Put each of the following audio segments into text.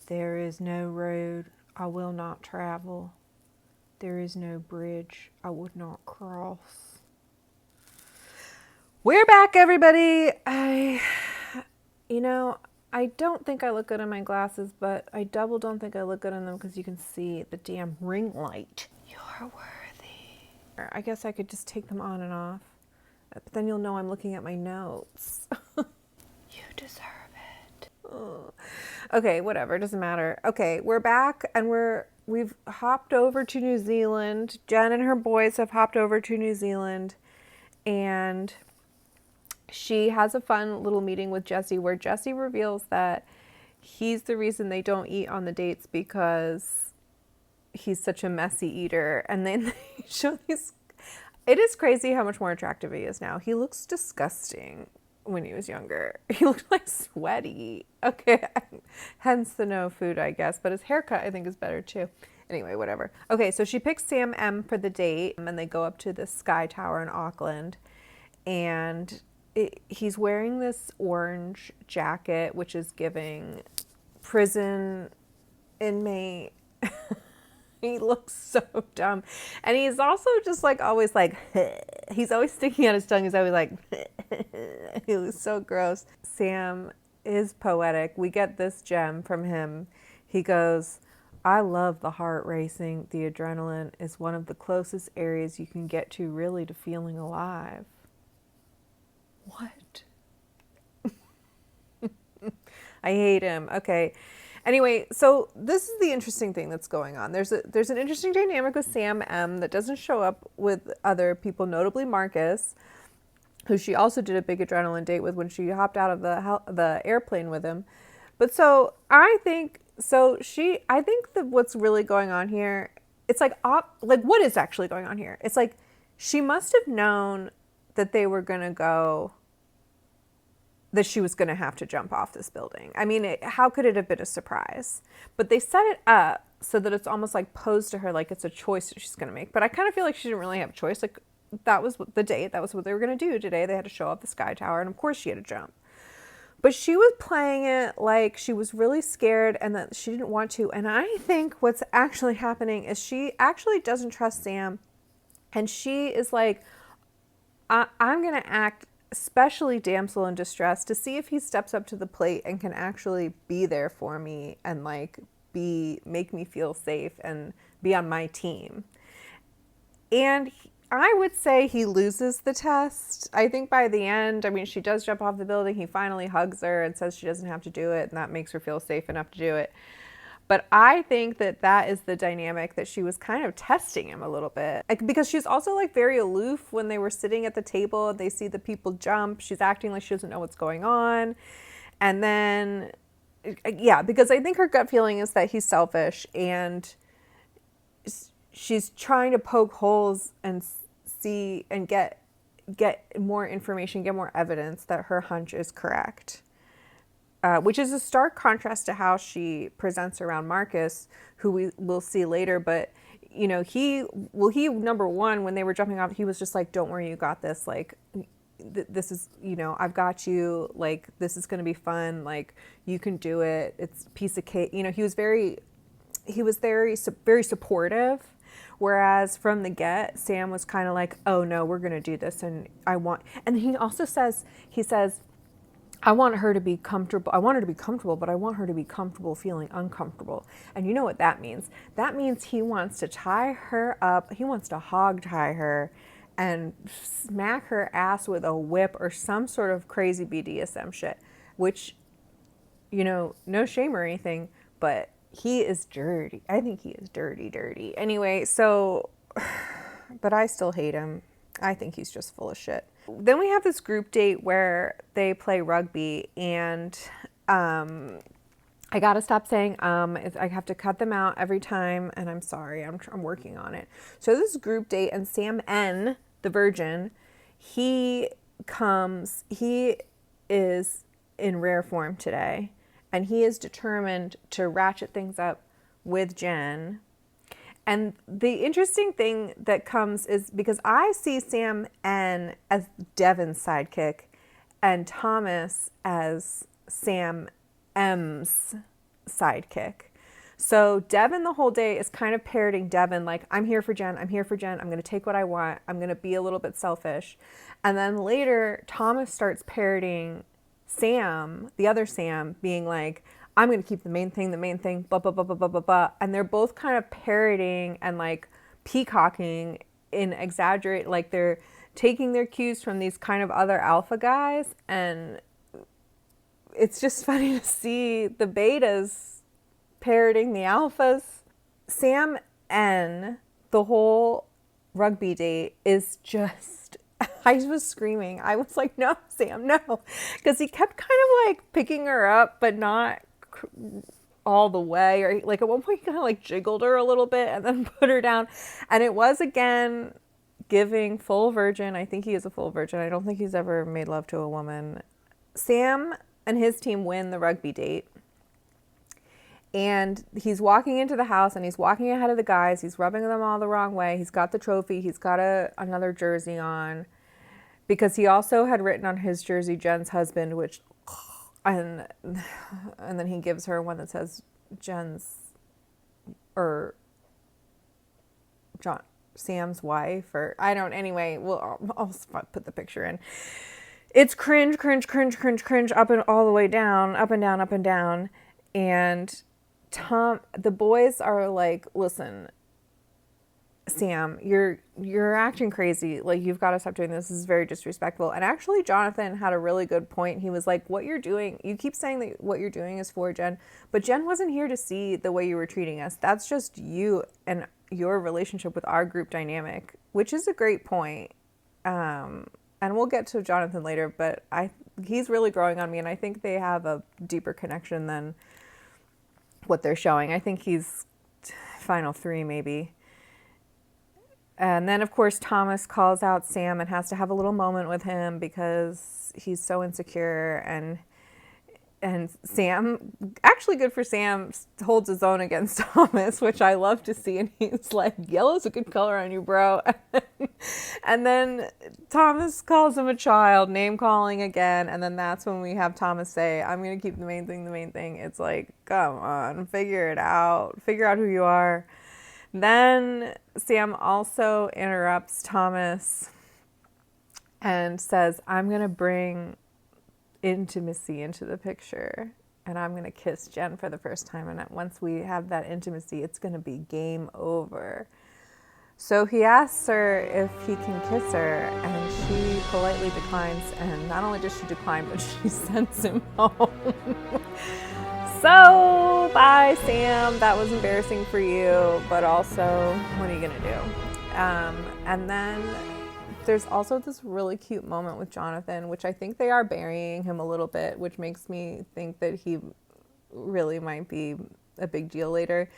There is no road I will not travel. There is no bridge I would not cross. We're back, everybody. I don't think I look good in my glasses, but I double don't think I look good in them because you can see the damn ring light. You're worthy. I guess I could just take them on and off, but then you'll know I'm looking at my notes. You deserve it. Oh. Okay, whatever, it doesn't matter. Okay, we're back and we've hopped over to New Zealand. Jenn and her boys have hopped over to New Zealand, and she has a fun little meeting with Jesse where Jesse reveals that he's the reason they don't eat on the dates because he's such a messy eater. And then they show these. It is crazy how much more attractive he is now. He looks disgusting when he was younger. He looked like sweaty. Okay, hence the no food, I guess. But his haircut, I think, is better too. Anyway, whatever. Okay, so she picks Sam M for the date, and they go up to the Sky Tower in Auckland, and he's wearing this orange jacket, which is giving prison inmate. He looks so dumb. And he's also just like always like, he's always sticking out his tongue. He's always like, he looks so gross. Sam is poetic. We get this gem from him. He goes, I love the heart racing. The adrenaline is one of the closest areas you can get to really to feeling alive. What? I hate him. Okay. Anyway, so this is the interesting thing that's going on. There's an interesting dynamic with Sam M that doesn't show up with other people, notably Marcus, who she also did a big adrenaline date with when she hopped out of the airplane with him. But so I think that what's really going on here, it's like what is actually going on here? It's like she must have known that they were going to go, that she was going to have to jump off this building. I mean, how could it have been a surprise? But they set it up so that it's almost like posed to her like it's a choice that she's going to make. But I kind of feel like she didn't really have a choice. Like that was the date. That was what they were going to do today. They had to show up the Sky Tower. And of course she had to jump. But she was playing it like she was really scared and that she didn't want to. And I think what's actually happening is she actually doesn't trust Sam. And she is like, I'm going to act especially damsel in distress to see if he steps up to the plate and can actually be there for me and like make me feel safe and be on my team. And I would say he loses the test. I think by the end, I mean, she does jump off the building. He finally hugs her and says she doesn't have to do it, and that makes her feel safe enough to do it. But I think that is the dynamic that she was kind of testing him a little bit. Because she's also like very aloof when they were sitting at the table and they see the people jump. She's acting like she doesn't know what's going on. And then, yeah, because I think her gut feeling is that he's selfish and she's trying to poke holes and see and get more information, get more evidence that her hunch is correct. Which is a stark contrast to how she presents around Marcus, who we will see later. But, you know, he number one, when they were jumping off, he was just like, don't worry, you got this. Like, this is, you know, I've got you. Like, this is going to be fun. Like, you can do it. It's a piece of cake. You know, he was very supportive. Whereas from the get, Sam was kind of like, oh no, we're going to do this. And he also says, I want her to be comfortable. I want her to be comfortable, but I want her to be comfortable feeling uncomfortable. And you know what that means? That means he wants to tie her up. He wants to hog tie her and smack her ass with a whip or some sort of crazy BDSM shit, which, you know, no shame or anything, but he is dirty. I think he is dirty. Anyway, so, but I still hate him. I think he's just full of shit. Then we have this group date where they play rugby, and I gotta stop saying I have to cut them out every time, and I'm sorry, I'm working on it. So this group date, and Sam N, the virgin, he is in rare form today, and he is determined to ratchet things up with Jenn. And the interesting thing that comes is because I see Sam N as Devin's sidekick and Thomas as Sam M's sidekick. So Devin the whole day is kind of parroting Devin, like, I'm here for Jenn, I'm here for Jenn, I'm going to take what I want, I'm going to be a little bit selfish. And then later, Thomas starts parroting Sam, the other Sam, being like, I'm going to keep the main thing, blah, blah, blah, blah, blah, blah, blah. And they're both kind of parroting and like peacocking in exaggerate, like they're taking their cues from these kind of other alpha guys. And it's just funny to see the betas parroting the alphas. Sam and the whole rugby date is just, I was screaming. I was like, no, Sam, no. Because he kept kind of like picking her up, but not all the way. Or like at one point he kind of like jiggled her a little bit and then put her down. And it was again giving full virgin. I think he is a full virgin. I don't think he's ever made love to a woman. Sam and his team win the rugby date. And he's walking into the house and he's walking ahead of the guys. He's rubbing them all the wrong way. He's got the trophy. He's got another jersey on because he also had written on his jersey, Jenn's husband, which, and then he gives her one that says Jenn's, or Sam's wife, or I don't, anyway, I'll put the picture in. It's cringe, up and all the way down, up and down, up and down. And the boys are like, listen, Sam, you're acting crazy. Like, you've got to stop doing this. This is very disrespectful. And actually, Jonathan had a really good point. He was like, what you're doing, you keep saying that what you're doing is for Jenn, but Jenn wasn't here to see the way you were treating us. That's just you and your relationship with our group dynamic, which is a great point. And we'll get to Jonathan later, but he's really growing on me, and I think they have a deeper connection than what they're showing. I think he's final three, maybe. And then, of course, Thomas calls out Sam and has to have a little moment with him because he's so insecure. And Sam, actually good for Sam, holds his own against Thomas, which I love to see. And he's like, yellow's a good color on you, bro. And then Thomas calls him a child, name calling again. And then that's when we have Thomas say, I'm going to keep the main thing. It's like, come on, figure it out. Figure out who you are. Then Sam also interrupts Thomas and says, I'm going to bring intimacy into the picture, and I'm going to kiss Jenn for the first time. And once we have that intimacy, it's going to be game over. So he asks her if he can kiss her, and she politely declines. And not only does she decline, but she sends him home. So, bye, Sam. That was embarrassing for you, but also, what are you going to do? And then there's also this really cute moment with Jonathan, which I think they are burying him a little bit, which makes me think that he really might be a big deal later.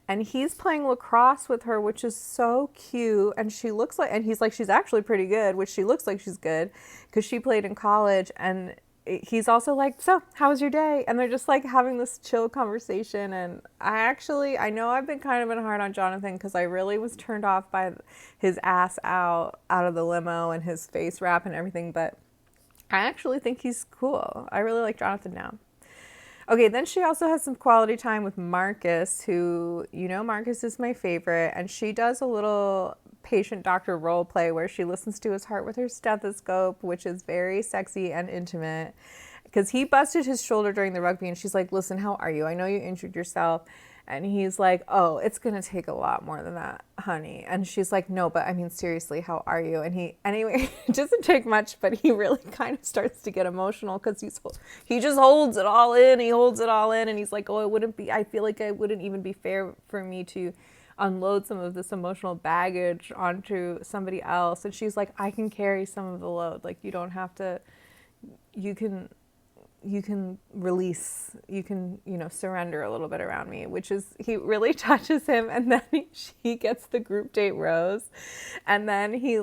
And he's playing lacrosse with her, which is so cute. And she looks like, and he's like, she's actually pretty good, which she looks like she's good because she played in college. And he's also like, so how was your day? And they're just like having this chill conversation. And I know I've been kind of been hard on Jonathan because I really was turned off by his ass out of the limo and his face wrap and everything. But I actually think he's cool. I really like Jonathan now. Okay, then she also has some quality time with Marcus, who, Marcus is my favorite. And she does a little patient doctor role play where she listens to his heart with her stethoscope, which is very sexy and intimate because he busted his shoulder during the rugby. And she's like, listen, how are you? I know you injured yourself. And he's like, oh, it's going to take a lot more than that, honey. And she's like, no, but I mean, seriously, how are you? And anyway, it doesn't take much, but he really kind of starts to get emotional because he just holds it all in. He holds it all in. And he's like, oh, I feel like it wouldn't even be fair for me to unload some of this emotional baggage onto somebody else. And she's like, I can carry some of the load. Like, you don't have to, you can release, you can, surrender a little bit around me, which is, he really touches him. And then he gets the group date rose. And then he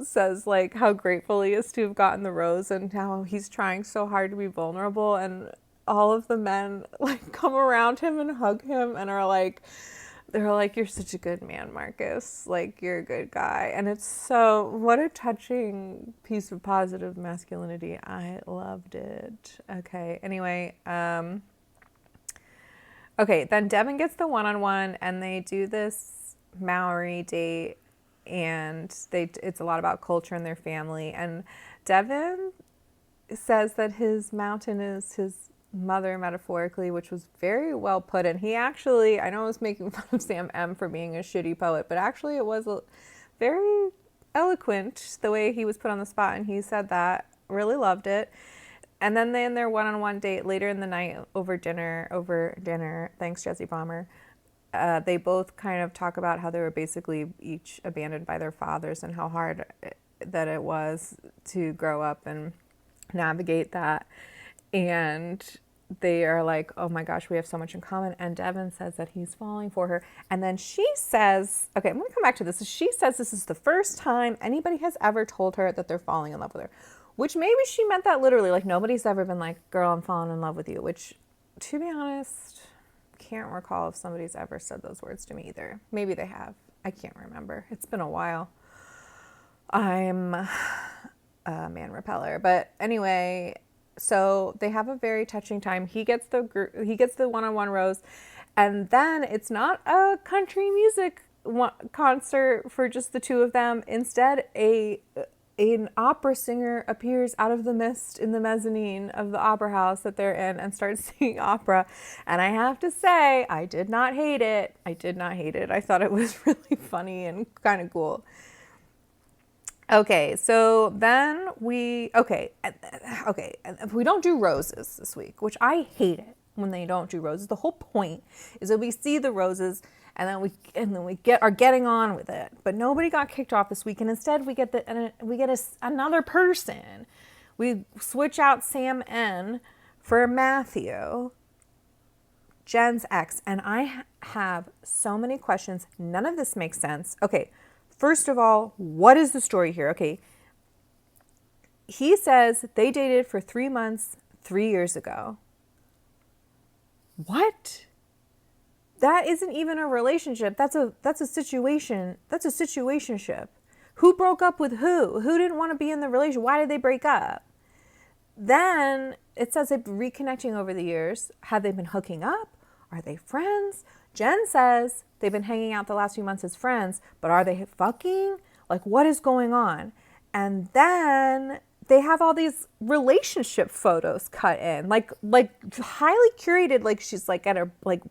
says how grateful he is to have gotten the rose and how he's trying so hard to be vulnerable. And all of the men come around him and hug him and they're like, you're such a good man, Marcus. You're a good guy. And it's so, what a touching piece of positive masculinity. I loved it. Okay, anyway, Okay, then Devin gets the one-on-one and they do this Maori date, and it's a lot about culture and their family. And Devin says that his mountain is his mother, metaphorically, which was very well put. And he actually, I know I was making fun of Sam M for being a shitty poet, but actually it was very eloquent the way he was put on the spot, and he said that. Really loved it. And then they in their one-on-one date later in the night over dinner. Thanks, Jesse Palmer. They both kind of talk about how they were basically each abandoned by their fathers and how hard that it was to grow up and navigate that. And they are like, oh my gosh, we have so much in common. And Devin says that he's falling for her. And then she says, okay, I'm going to come back to this. She says this is the first time anybody has ever told her that they're falling in love with her, which maybe she meant that literally. Like, nobody's ever been like, girl, I'm falling in love with you, which, to be honest, can't recall if somebody's ever said those words to me either. Maybe they have. I can't remember. It's been a while. I'm a man repeller. But anyway, so they have a very touching time. He gets the one-on-one rose, and then it's not a country music concert for just the two of them. Instead, an opera singer appears out of the mist in the mezzanine of the opera house that they're in and starts singing opera. And I have to say, I did not hate it. I thought it was really funny and kind of cool. Okay, so then we don't do roses this week, which I hate it when they don't do roses. The whole point is that we see the roses and then we are getting on with it. But nobody got kicked off this week, and instead we get another person. We switch out Sam N for Matthew, Jen's ex, and I have so many questions. None of this makes sense. Okay. First of all, what is the story here? Okay, he says they dated for 3 months 3 years ago. What? That isn't even a relationship. That's a situation. That's a situationship. Who broke up with who? Who didn't want to be in the relationship? Why did they break up? Then it says they've been reconnecting over the years. Have they been hooking up? Are they friends? Jenn says they've been hanging out the last few months as friends, but are they fucking? Like, what is going on? And then they have all these relationship photos cut in, like highly curated. Like she's like at a like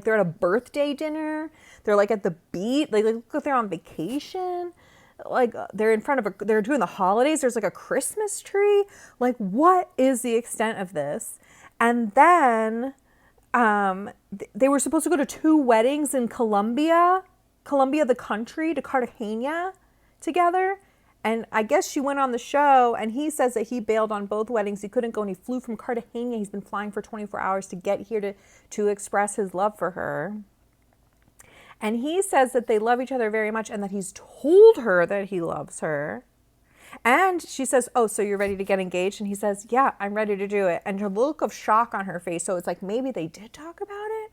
they're at a birthday dinner. They're like at the beach. Like look like they're on vacation. Like they're in front of they're doing the holidays. There's like a Christmas tree. Like, what is the extent of this? And then they were supposed to go to 2 weddings in Colombia, the country, to Cartagena together. And I guess she went on the show, and he says that he bailed on both weddings. He couldn't go, and he flew from Cartagena. He's been flying for 24 hours to get here to express his love for her. And he says that they love each other very much and that he's told her that he loves her. And she says, oh, so you're ready to get engaged? And he says, yeah, I'm ready to do it. And her look of shock on her face. So it's like, maybe they did talk about it,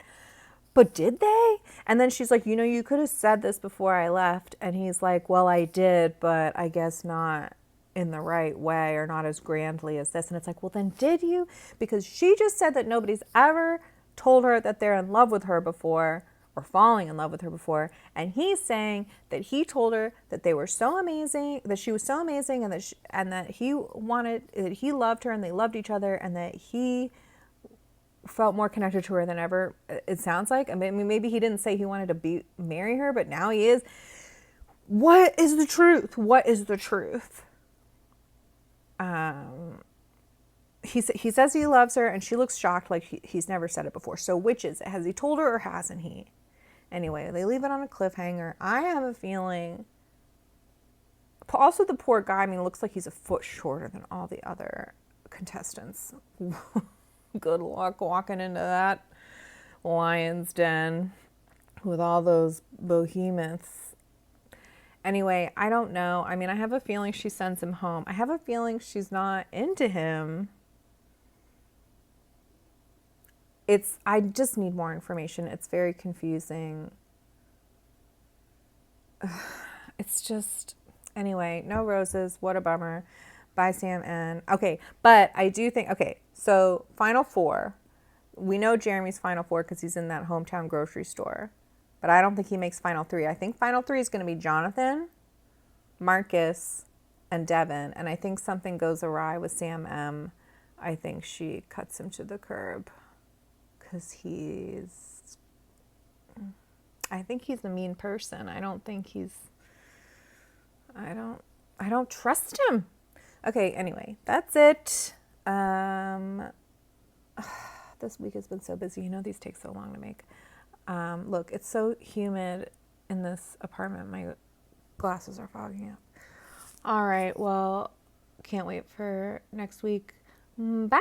but did they? And then she's like, you could have said this before I left. And he's like, well, I did, but I guess not in the right way or not as grandly as this. And it's like, well, then did you? Because she just said that nobody's ever told her that they're in love with her before, or falling in love with her before. And he's saying that he told her that they were so amazing, that she was so amazing, and that he loved her and they loved each other, and that he felt more connected to her than ever. It sounds like. I mean, maybe he didn't say he wanted to marry her, but now he is. What is the truth? What is the truth? He says he loves her, and she looks shocked, like he's never said it before. So which is it? Has he told her or hasn't he? Anyway, they leave it on a cliffhanger. I have a feeling. Also, the poor guy, I mean, looks like he's a foot shorter than all the other contestants. Good luck walking into that lion's den with all those behemoths. Anyway, I don't know. I mean, I have a feeling she sends him home. I have a feeling she's not into him. I just need more information. It's very confusing. It's just, anyway, no roses. What a bummer. Bye, Sam N. Okay, but I do think, okay, so final 4. We know Jeremy's final four because he's in that hometown grocery store. But I don't think he makes final three. I think final three is going to be Jonathan, Marcus, and Devin. And I think something goes awry with Sam M. I think she cuts him to the curb because I think he's a mean person. I don't trust him. Okay, anyway, that's it. This week has been so busy. You know, these take so long to make. Look, it's so humid in this apartment. My glasses are fogging up. All right, well, can't wait for next week. Bye.